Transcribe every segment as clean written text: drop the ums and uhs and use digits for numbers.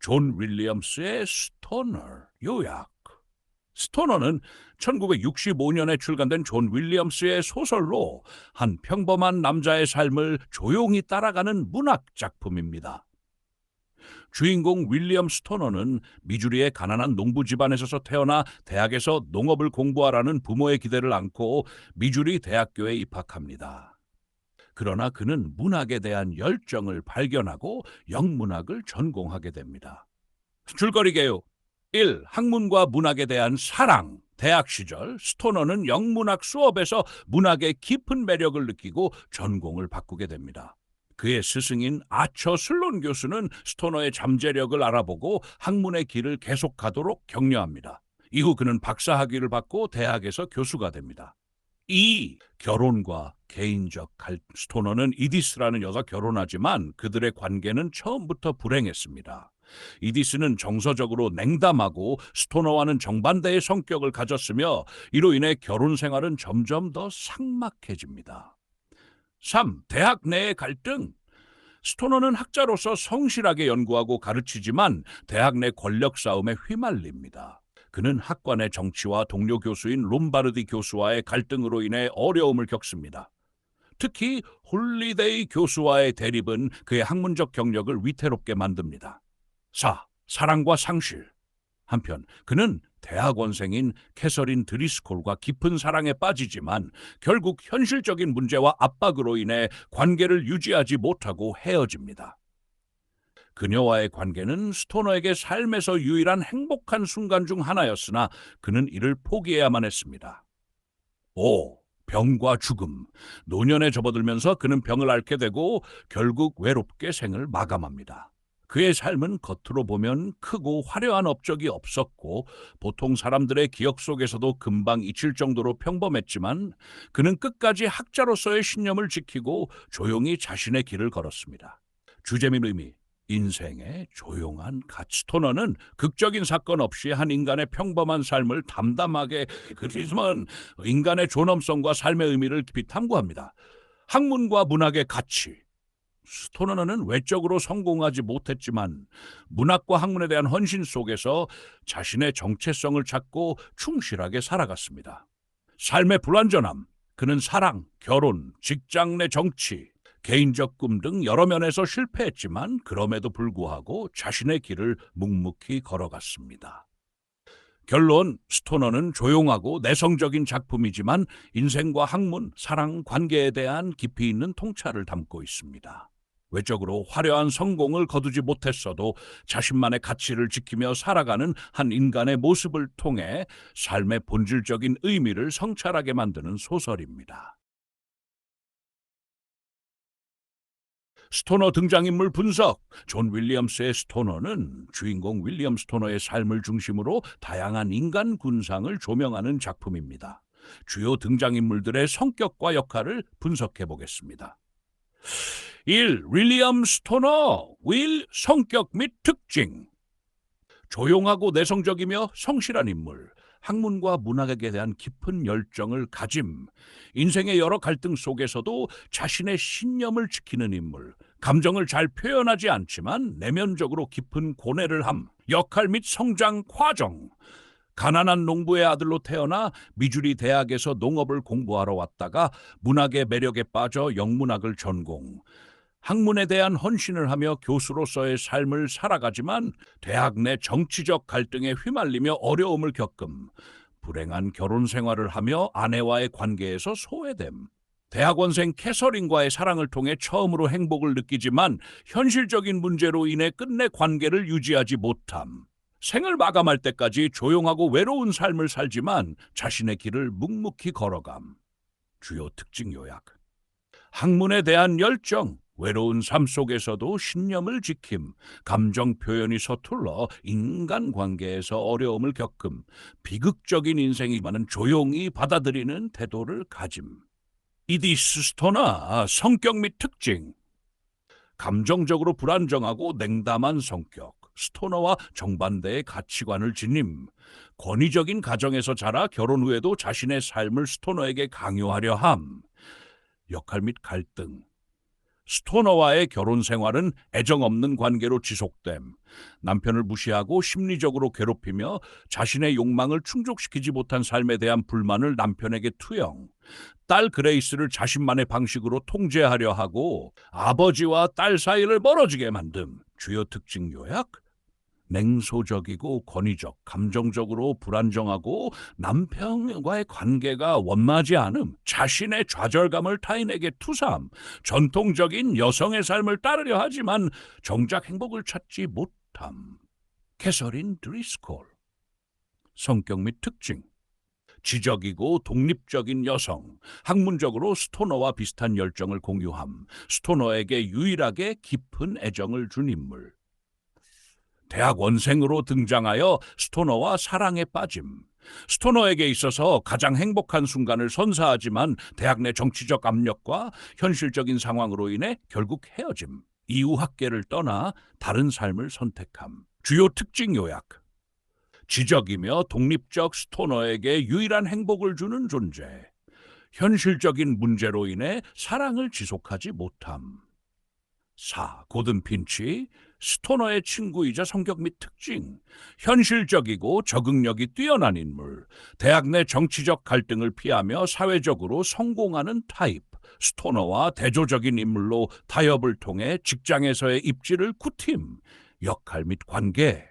존 윌리엄스의 스토너. 요약. 스토너는 1965년에 출간된 존 윌리엄스의 소설로 한 평범한 남자의 삶을 조용히 따라가는 문학 작품입니다. 주인공 윌리엄 스토너는 미주리의 가난한 농부 집안에서 태어나 대학에서 농업을 공부하라는 부모의 기대를 안고 미주리 대학교에 입학합니다. 그러나 그는 문학에 대한 열정을 발견하고 영문학을 전공하게 됩니다. 줄거리 개요. 1. 학문과 문학에 대한 사랑. 대학 시절 스토너는 영문학 수업에서 문학의 깊은 매력을 느끼고 전공을 바꾸게 됩니다. 그의 스승인 아처 슬론 교수는 스토너의 잠재력을 알아보고 학문의 길을 계속가도록 격려합니다. 이후 그는 박사학위를 받고 대학에서 교수가 됩니다. 2. 결혼과 개인적 스토너는 이디스라는 여자 결혼하지만 그들의 관계는 처음부터 불행했습니다. 이디스는 정서적으로 냉담하고 스토너와는 정반대의 성격을 가졌으며 이로 인해 결혼 생활은 점점 더 삭막해집니다. 3. 대학 내의 갈등. 스토너는 학자로서 성실하게 연구하고 가르치지만 대학 내 권력 싸움에 휘말립니다. 그는 학과 내 정치와 동료 교수인 롬바르디 교수와의 갈등으로 인해 어려움을 겪습니다. 특히 홀리데이 교수와의 대립은 그의 학문적 경력을 위태롭게 만듭니다. 4. 사랑과 상실. 한편 그는 대학원생인 캐서린 드리스콜과 깊은 사랑에 빠지지만 결국 현실적인 문제와 압박으로 인해 관계를 유지하지 못하고 헤어집니다. 그녀와의 관계는 스토너에게 삶에서 유일한 행복한 순간 중 하나였으나 그는 이를 포기해야만 했습니다. 5. 병과 죽음. 노년에 접어들면서 그는 병을 앓게 되고 결국 외롭게 생을 마감합니다. 그의 삶은 겉으로 보면 크고 화려한 업적이 없었고 보통 사람들의 기억 속에서도 금방 잊힐 정도로 평범했지만 그는 끝까지 학자로서의 신념을 지키고 조용히 자신의 길을 걸었습니다. 주제민 의미. 인생의 조용한 가치. 스토너는 극적인 사건 없이 한 인간의 평범한 삶을 담담하게 그리지만 인간의 존엄성과 삶의 의미를 깊이 탐구합니다. 학문과 문학의 가치. 스토너는 외적으로 성공하지 못했지만 문학과 학문에 대한 헌신 속에서 자신의 정체성을 찾고 충실하게 살아갔습니다. 삶의 불완전함. 그는 사랑, 결혼, 직장 내 정치, 개인적 꿈 등 여러 면에서 실패했지만 그럼에도 불구하고 자신의 길을 묵묵히 걸어갔습니다. 결론, 스토너는 조용하고 내성적인 작품이지만 인생과 학문, 사랑, 관계에 대한 깊이 있는 통찰을 담고 있습니다. 외적으로 화려한 성공을 거두지 못했어도 자신만의 가치를 지키며 살아가는 한 인간의 모습을 통해 삶의 본질적인 의미를 성찰하게 만드는 소설입니다. 스토너 등장인물 분석. 존 윌리엄스의 스토너는 주인공 윌리엄 스토너의 삶을 중심으로 다양한 인간 군상을 조명하는 작품입니다. 주요 등장인물들의 성격과 역할을 분석해 보겠습니다. 1. 윌리엄 스토너. 윌, 성격 및 특징. 조용하고 내성적이며 성실한 인물. 학문과 문학에 대한 깊은 열정을 가짐. 인생의 여러 갈등 속에서도 자신의 신념을 지키는 인물. 감정을 잘 표현하지 않지만 내면적으로 깊은 고뇌를 함. 역할 및 성장 과정. 가난한 농부의 아들로 태어나 미주리 대학에서 농업을 공부하러 왔다가 문학의 매력에 빠져 영문학을 전공. 학문에 대한 헌신을 하며 교수로서의 삶을 살아가지만 대학 내 정치적 갈등에 휘말리며 어려움을 겪음. 불행한 결혼 생활을 하며 아내와의 관계에서 소외됨. 대학원생 캐서린과의 사랑을 통해 처음으로 행복을 느끼지만 현실적인 문제로 인해 끝내 관계를 유지하지 못함. 생을 마감할 때까지 조용하고 외로운 삶을 살지만 자신의 길을 묵묵히 걸어감. 주요 특징 요약. 학문에 대한 열정. 외로운 삶 속에서도 신념을 지킴, 감정 표현이 서툴러 인간관계에서 어려움을 겪음, 비극적인 인생이지만 조용히 받아들이는 태도를 가짐. 이디스 스토너 성격 및 특징. 감정적으로 불안정하고 냉담한 성격, 스토너와 정반대의 가치관을 지님, 권위적인 가정에서 자라 결혼 후에도 자신의 삶을 스토너에게 강요하려 함, 역할 및 갈등. 스토너와의 결혼 생활은 애정 없는 관계로 지속됨. 남편을 무시하고 심리적으로 괴롭히며 자신의 욕망을 충족시키지 못한 삶에 대한 불만을 남편에게 투영. 딸 그레이스를 자신만의 방식으로 통제하려 하고 아버지와 딸 사이를 멀어지게 만듦. 주요 특징 요약. 냉소적이고 권위적, 감정적으로 불안정하고 남편과의 관계가 원만하지 않음, 자신의 좌절감을 타인에게 투사함, 전통적인 여성의 삶을 따르려 하지만 정작 행복을 찾지 못함. 캐서린 드리스콜. 성격 및 특징. 지적이고 독립적인 여성, 학문적으로 스토너와 비슷한 열정을 공유함, 스토너에게 유일하게 깊은 애정을 준 인물. 대학 원생으로 등장하여 스토너와 사랑에 빠짐. 스토너에게 있어서 가장 행복한 순간을 선사하지만 대학 내 정치적 압력과 현실적인 상황으로 인해 결국 헤어짐. 이후 학계를 떠나 다른 삶을 선택함. 주요 특징 요약. 지적이며 독립적 스토너에게 유일한 행복을 주는 존재. 현실적인 문제로 인해 사랑을 지속하지 못함. 4. 고든 핀치. 스토너의 친구이자 성격 및 특징. 현실적이고 적응력이 뛰어난 인물. 대학 내 정치적 갈등을 피하며 사회적으로 성공하는 타입. 스토너와 대조적인 인물로 타협을 통해 직장에서의 입지를 굳힘. 역할 및 관계.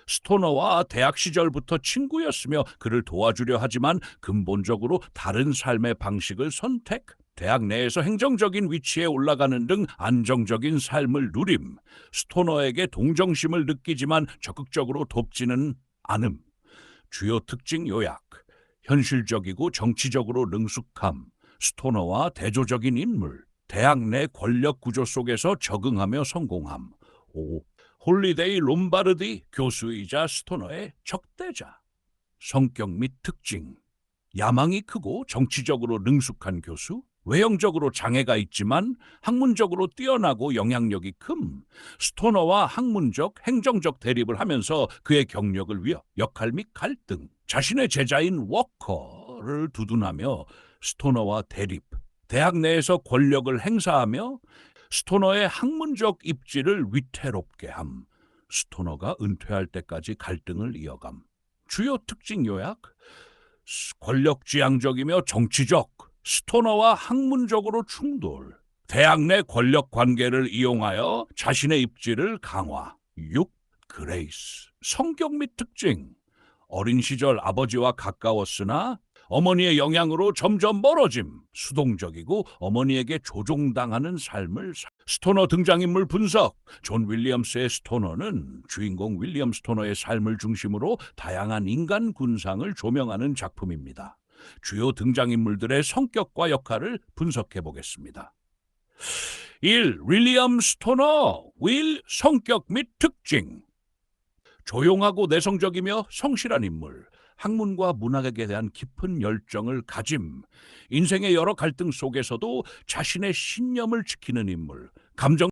스토너와 대학 시절부터 친구였으며 그를 도와주려 하지만 근본적으로 다른 삶의 방식을 선택. 대학 내에서 행정적인 위치에 올라가는 등 안정적인 삶을 누림. 스토너에게 동정심을 느끼지만 적극적으로 돕지는 않음. 주요 특징 요약. 현실적이고 정치적으로 능숙함. 스토너와 대조적인 인물. 대학 내 권력 구조 속에서 적응하며 성공함. 5. 홀리데이 롬바르디 교수이자 스토너의 적대자. 성격 및 특징. 야망이 크고 정치적으로 능숙한 교수. 외형적으로 장애가 있지만 학문적으로 뛰어나고 영향력이 큼. 스토너와 학문적, 행정적 대립을 하면서 그의 경력을 위해 역할 및 갈등. 자신의 제자인 워커를 두둔하며 스토너와 대립. 대학 내에서 권력을 행사하며 스토너의 학문적 입지를 위태롭게 함. 스토너가 은퇴할 때까지 갈등을 이어감. 주요 특징 요약. 권력지향적이며 정치적. 스토너와 학문적으로 충돌. 대학 내 권력 관계를 이용하여 자신의 입지를 강화. 6. 그레이스. 성격 및 특징. 어린 시절 아버지와 가까웠으나 어머니의 영향으로 점점 멀어짐. 수동적이고 어머니에게 조종당하는 삶을 스토너 등장인물 분석. 존 윌리엄스의 스토너는 주인공 윌리엄 스토너의 삶을 중심으로 다양한 인간 군상을 조명하는 작품입니다. 주요 등장인물들의 성격과 역할을 분석해 보겠습니다. 1. 윌리엄 스토너. 윌 성격 및 특징. 조용하고 내성적이며 성실한 인물. 학문과 문학에 대한 깊은 열정을 가짐. 인생의 여러 갈등 속에서도 자신의 신념을 지키는 인물. 감정